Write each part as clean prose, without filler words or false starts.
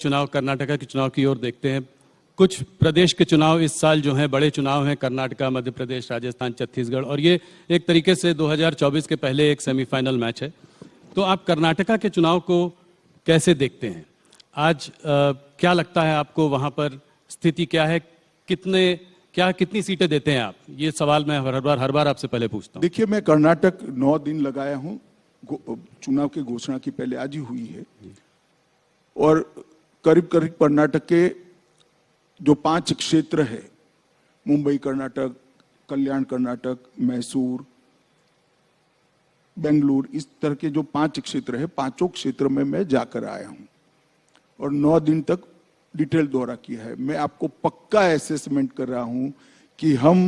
चुनाव कर्नाटका के चुनाव की ओर देखते हैं। कुछ प्रदेश के चुनाव इस साल जो हैं बड़े चुनाव हैं, कर्नाटका, मध्य प्रदेश, राजस्थान, छत्तीसगढ़, और ये एक तरीके से 2024 के पहले एक सेमीफाइनल मैच है। तो आप कर्नाटका के चुनाव को कैसे देखते हैं? आज क्या लगता है आपको, वहां पर स्थिति क्या है? कितनी सीटें देते हैं आप? ये सवाल मैं हर बार आपसे पहले पूछता हूँ। देखिए, मैं कर्नाटक 9 दिन लगाया हूँ, चुनाव की घोषणा की पहले आज ही हुई है, और करीब करीब कर्नाटक के जो 5 क्षेत्र है, मुंबई कर्नाटक, कल्याण कर्नाटक, मैसूर, बेंगलुरु, इस तरह के जो 5 क्षेत्र है, 5 क्षेत्र में मैं जाकर आया हूं और 9 दिन तक डिटेल दौरा किया है। मैं आपको पक्का असेसमेंट कर रहा हूं कि हम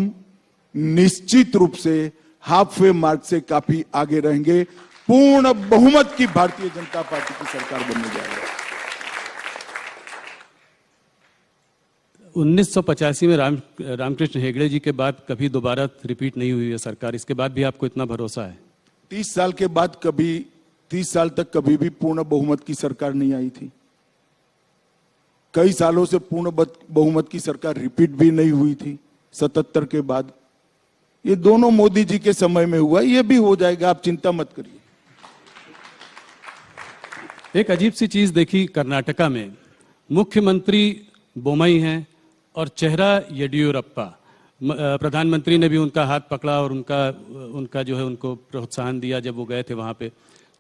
निश्चित रूप से हाफ वे मार्क से काफी आगे रहेंगे। पूर्ण बहुमत की भारतीय जनता पार्टी की सरकार बनने जा रही है। 1985 में रामकृष्ण हेगड़े जी के बाद कभी दोबारा रिपीट नहीं हुई है सरकार, इसके बाद भी आपको इतना भरोसा है? 30 साल के बाद 30 साल तक कभी भी पूर्ण बहुमत की सरकार नहीं आई थी। कई सालों से पूर्ण बहुमत की सरकार रिपीट भी नहीं हुई थी। 77 के बाद ये दोनों मोदी जी के समय में हुआ, ये भी हो जाएगा, आप चिंता मत करिए। एक अजीब सी चीज देखी कर्नाटका में, मुख्यमंत्री बोम्मई हैं और चेहरा येडियुरप्पा। प्रधानमंत्री ने भी उनका हाथ पकड़ा और उनका जो है उनको प्रोत्साहन दिया जब वो गए थे वहां पे।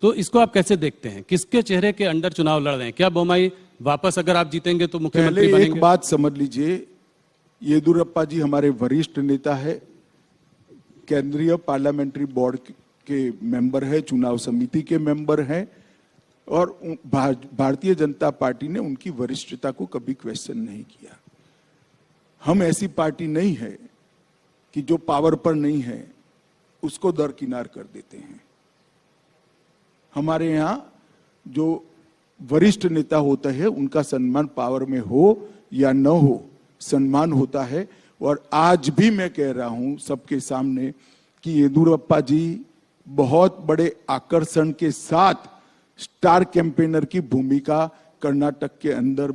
तो इसको आप कैसे देखते हैं? किसके चेहरे के अंडर चुनाव लड़ रहे हैं? क्या बोम्मई वापस, अगर आप जीतेंगे तो मुख्यमंत्री बनेंगे? एक बात समझ लीजिए, येदियुरप्पा जी हमारे वरिष्ठ नेता है, केंद्रीय पार्लियामेंट्री बोर्ड के मेंबर है, चुनाव समिति के मेंबर है, और भारतीय जनता पार्टी ने उनकी वरिष्ठता को कभी क्वेश्चन नहीं किया। हम ऐसी पार्टी नहीं है कि जो पावर पर नहीं है उसको दरकिनार कर देते हैं। हमारे यहां जो वरिष्ठ नेता होता है उनका सम्मान पावर में हो या न हो, सम्मान होता है। और आज भी मैं कह रहा हूं सबके सामने कि येदियुरप्पा जी बहुत बड़े आकर्षण के साथ स्टार कैंपेनर की भूमिका कर्नाटक के अंदर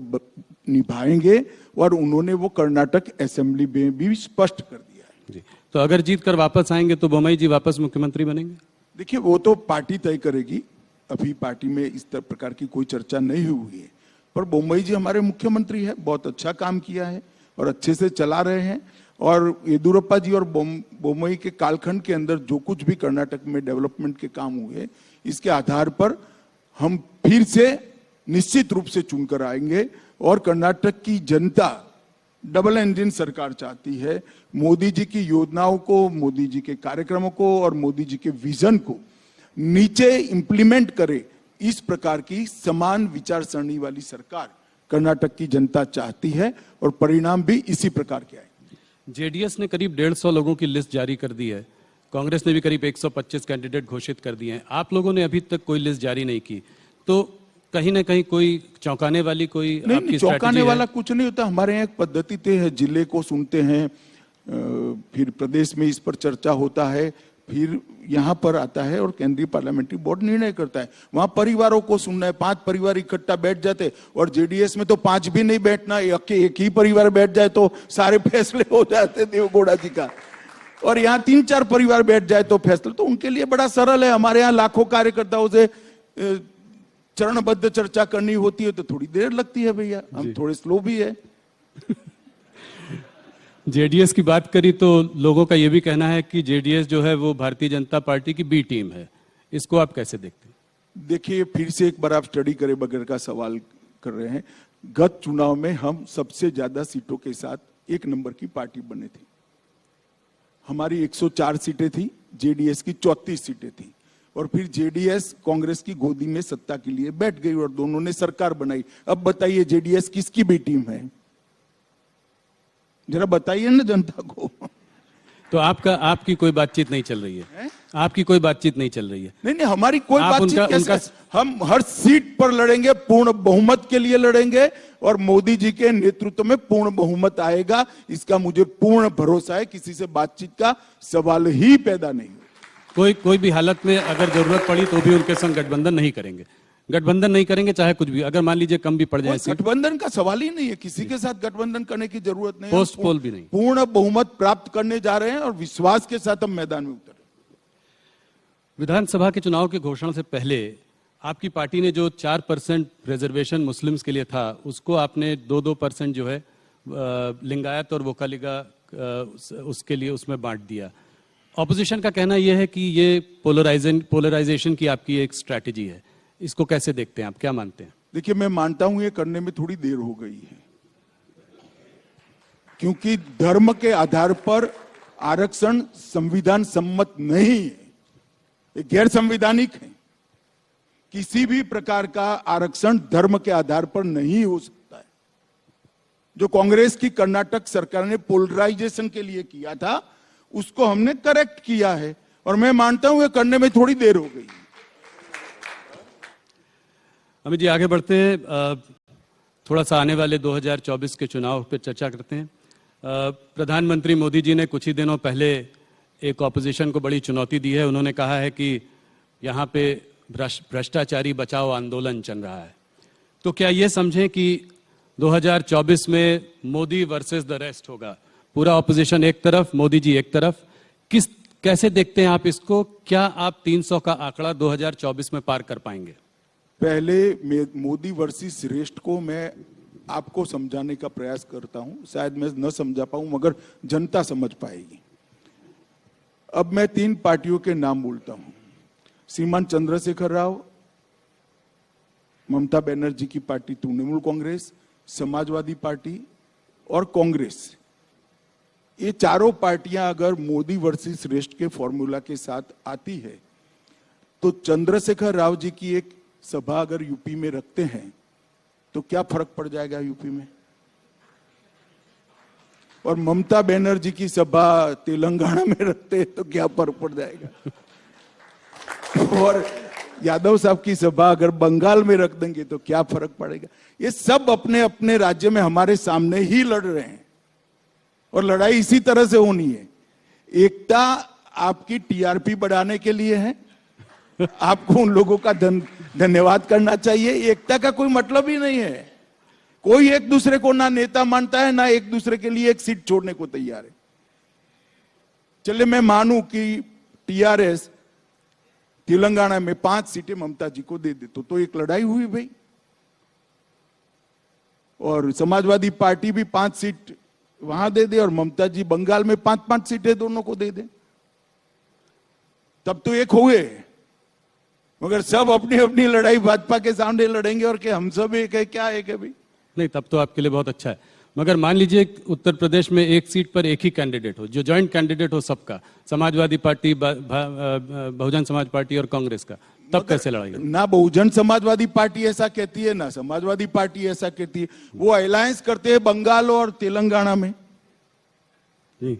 निभाएंगे, और उन्होंने वो कर्नाटक असेंबली में भी स्पष्ट कर दिया है। जी, तो अगर जीत कर वापस आएंगे तो बोम्मई जी वापस मुख्यमंत्री बनेंगे? देखिए, वो तो पार्टी तय करेगी। अभी पार्टी में इस प्रकार की कोई चर्चा नहीं हुई है, पर बोम्मई जी हमारे मुख्यमंत्री है, बहुत अच्छा काम किया है और अच्छे से चला रहे हैं। और येदियुरप्पा जी और बोम्मई के कालखंड के अंदर जो कुछ भी कर्नाटक में डेवलपमेंट के काम हुए, इसके आधार पर हम फिर से निश्चित रूप से चुनकर आएंगे। और कर्नाटक की जनता डबल इंजन सरकार चाहती है। मोदी जी की योजनाओं को, मोदी जी के कार्यक्रमों को और मोदी जी के विजन को नीचे इंप्लीमेंट करे, इस प्रकार की समान विचारसरणी वाली सरकार कर्नाटक की जनता चाहती है, और परिणाम भी इसी प्रकार के आए। जेडीएस ने करीब 150 लोगों की लिस्ट जारी कर दी है, कांग्रेस ने भी करीब 125 कैंडिडेट घोषित कर दिए हैं। आप लोगों ने अभी तक कोई लिस्ट जारी नहीं की, तो कहीं ना कहीं कोई चौंकाने वाली कोई नहीं, चौंकाने वाला कुछ नहीं होता। हमारे यहाँ एक पद्धति तय है, जिले को सुनते हैं, फिर प्रदेश में इस पर चर्चा होता है, फिर यहाँ पर आता है और केंद्रीय पार्लियामेंट्री बोर्ड निर्णय करता है। वहां परिवारों को सुनना है, 5 परिवार इकट्ठा बैठ जाते, और जेडीएस में तो 5 भी नहीं बैठना, एक ही परिवार बैठ जाए तो सारे फैसले हो जाते देवगौड़ा जी का, और यहाँ 3-4 परिवार बैठ जाए तो फैसला तो उनके लिए बड़ा सरल है। हमारे यहाँ लाखों कार्यकर्ताओं से चरणबद्ध चर्चा करनी होती है तो थोड़ी देर लगती है भैया, हम थोड़े स्लो भी है। जेडीएस की बात करी तो लोगों का यह भी कहना है कि जेडीएस जो है वो भारतीय जनता पार्टी की बी टीम है, इसको आप कैसे देखते हैं? देखिए, फिर से एक बार आप स्टडी करे बगैर का सवाल कर रहे हैं। गत चुनाव में हम सबसे ज्यादा सीटों के साथ 1 नंबर की पार्टी बने थे। हमारी 104 सीटें थी, जेडीएस की 34 सीटें थी, और फिर जेडीएस कांग्रेस की गोदी में सत्ता के लिए बैठ गई और दोनों ने सरकार बनाई। अब बताइए, जेडीएस किसकी बी टीम है? जरा बताइए ना जनता को। तो आपकी कोई बातचीत नहीं चल रही है? आपकी कोई बातचीत नहीं चल रही है? नहीं, हमारी कोई बातचीत कैसे? हम हर सीट पर लड़ेंगे, पूर्ण बहुमत के लिए लड़ेंगे, और मोदी जी के नेतृत्व में पूर्ण बहुमत आएगा, इसका मुझे पूर्ण भरोसा है। किसी से बातचीत का सवाल ही पैदा नहीं। कोई भी हालत में अगर जरूरत पड़ी तो भी उनके संग गठबंधन नहीं करेंगे? गठबंधन नहीं करेंगे चाहे कुछ भी, अगर मान लीजिए कम भी पड़ जाए कोई गठबंधन का सवाल ही नहीं है, किसी के साथ गठबंधन करने की जरूरत नहीं है। पोस्ट पोल भी नहीं। पूर्ण बहुमत प्राप्त करने जा रहे हैं और विश्वास के साथ हम मैदान में उतर रहे हैं। विधानसभा के चुनाव की घोषणा से पहले आपकी पार्टी ने जो 4% रिजर्वेशन मुस्लिम्स के लिए था, उसको आपने 2-2% जो है लिंगायत और वोकालिगा उसके लिए उसमें बांट दिया। ऑपोजिशन का कहना यह है कि ये पोलराइजेशन की आपकी एक स्ट्रैटेजी है, इसको कैसे देखते हैं आप, क्या मानते हैं? देखिए, मैं मानता हूं ये करने में थोड़ी देर हो गई है, क्योंकि धर्म के आधार पर आरक्षण संविधान सम्मत नहीं है, ये गैर संवैधानिक है। किसी भी प्रकार का आरक्षण धर्म के आधार पर नहीं हो सकता है। जो कांग्रेस की कर्नाटक सरकार ने पोलराइजेशन के लिए किया था, उसको हमने करेक्ट किया है, और मैं मानता हूं ये करने में थोड़ी देर हो गई। अमित जी, आगे बढ़ते हैं, थोड़ा सा आने वाले 2024 के चुनाव पर चर्चा करते हैं। प्रधानमंत्री मोदी जी ने कुछ ही दिनों पहले एक ऑपोजिशन को बड़ी चुनौती दी है। उन्होंने कहा है कि यहाँ पे भ्रष्टाचारी बचाओ आंदोलन चल रहा है। तो क्या ये समझें कि 2024 में मोदी वर्सेस द रेस्ट होगा, पूरा ऑपोजिशन एक तरफ, मोदी जी एक तरफ? कैसे देखते हैं आप इसको? क्या आप 300 का आंकड़ा 2024 में पार कर पाएंगे? पहले मोदी वर्सेस रेस्ट को मैं आपको समझाने का प्रयास करता हूं, शायद मैं न समझा पाऊं मगर जनता समझ पाएगी। अब मैं 3 पार्टियों के नाम बोलता हूं, श्रीमान चंद्रशेखर राव, ममता बनर्जी की पार्टी तृणमूल कांग्रेस, समाजवादी पार्टी और कांग्रेस। ये चारों पार्टियां अगर मोदी वर्सेस रेस्ट के फॉर्मूला के साथ आती है, तो चंद्रशेखर राव जी की एक सभा अगर यूपी में रखते हैं तो क्या फर्क पड़ जाएगा यूपी में, और ममता बनर्जी की सभा तेलंगाना में रखते हैं तो क्या फर्क पड़ जाएगा, और यादव साहब की सभा अगर बंगाल में रख देंगे तो क्या फर्क पड़ेगा। ये सब अपने अपने राज्य में हमारे सामने ही लड़ रहे हैं, और लड़ाई इसी तरह से होनी है। एकता आपकी टीआरपी बढ़ाने के लिए है, आपको उन लोगों का धन्यवाद करना चाहिए। एकता का कोई मतलब ही नहीं है, कोई एक दूसरे को ना नेता मानता है, ना एक दूसरे के लिए एक सीट छोड़ने को तैयार है। चलिए मैं मानूं कि टीआरएस तेलंगाना में 5 सीटें ममता जी को दे दे, तो एक लड़ाई हुई भाई, और समाजवादी पार्टी भी 5 सीट वहां दे दे और ममता जी बंगाल में 5-5 सीटें दोनों को दे दे, तब तो एक हुए। मगर सब अपनी अपनी लड़ाई भाजपा के सामने लड़ेंगे और कि हम सब एक है, क्या एक है भाई? नहीं, तब तो आपके लिए बहुत अच्छा है। मगर मान लीजिए उत्तर प्रदेश में एक सीट पर एक ही कैंडिडेट हो, जो जॉइंट कैंडिडेट हो सबका, समाजवादी पार्टी, बहुजन समाज पार्टी और कांग्रेस का, तब कैसे लड़ाई? ना बहुजन समाजवादी पार्टी ऐसा कहती है, ना समाजवादी पार्टी ऐसा कहती है। वो अलायंस करते हैं बंगाल और तेलंगाना में जी।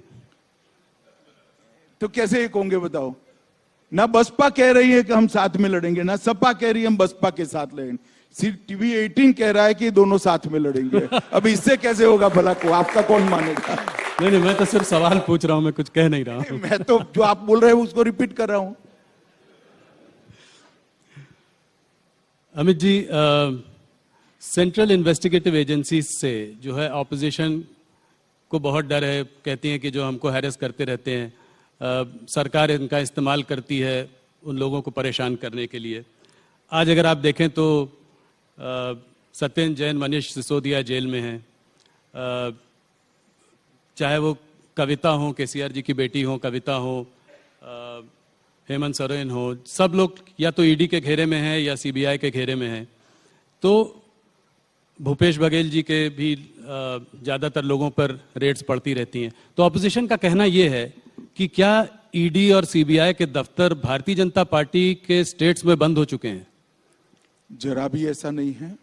तो कैसे एक होंगे बताओ? ना बसपा कह रही है कि हम साथ में लड़ेंगे, ना सपा कह रही है हम बसपा के साथ लड़ेंगे, सिर्फ टीवी 18 कह रहा है कि दोनों साथ में लड़ेंगे। अब इससे कैसे होगा भला को? आपका कौन मानेगा? नहीं, मैं तो सिर्फ सवाल पूछ रहा हूं, मैं कुछ कह नहीं रहा हूं। मैं तो जो आप बोल रहे हैं उसको रिपीट कर रहा हूं। Amit ji, central investigative agency से जो है ऑपोजिशन को बहुत डर है, कहती हैं कि जो हमको हैरेस करते रहते हैं, सरकार इनका इस्तेमाल करती है उन लोगों को परेशान करने के लिए। आज अगर आप देखें तो सत्येंद्र जैन, मनीष सिसोदिया जेल में हैं, चाहे वो कविता हो, केसीआर जी की बेटी हो कविता हो, हेमंत सोरेन हो, सब लोग या तो ईडी के घेरे में हैं या सीबीआई के घेरे में हैं। तो भूपेश बघेल जी के भी ज़्यादातर लोगों पर रेड्स पड़ती रहती हैं। तो ऑपोजिशन का कहना यह है कि क्या ईडी और सीबीआई के दफ्तर भारतीय जनता पार्टी के स्टेट्स में बंद हो चुके हैं? जरा भी ऐसा नहीं है।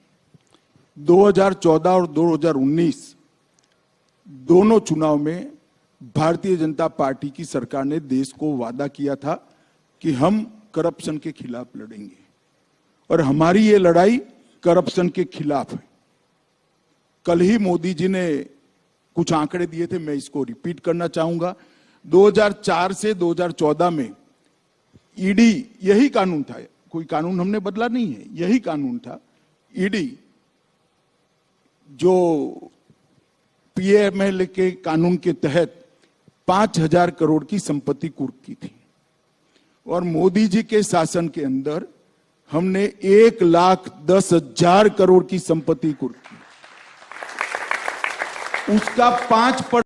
2014 और 2019 दोनों चुनाव में भारतीय जनता पार्टी की सरकार ने देश को वादा किया था कि हम करप्शन के खिलाफ लड़ेंगे, और हमारी ये लड़ाई करप्शन के खिलाफ है। कल ही मोदी जी ने कुछ आंकड़े दिए थे, मैं इसको रिपीट करना चाहूंगा। 2004 से 2014 में ईडी, यही कानून था, कोई कानून हमने बदला नहीं है, यही कानून था। ईडी जो पीएमएल के कानून के तहत 5,000 करोड़ की संपत्ति कुर्क की थी, और मोदी जी के शासन के अंदर हमने 1,10,000 करोड़ की संपत्ति कुर्क की। उसका 5%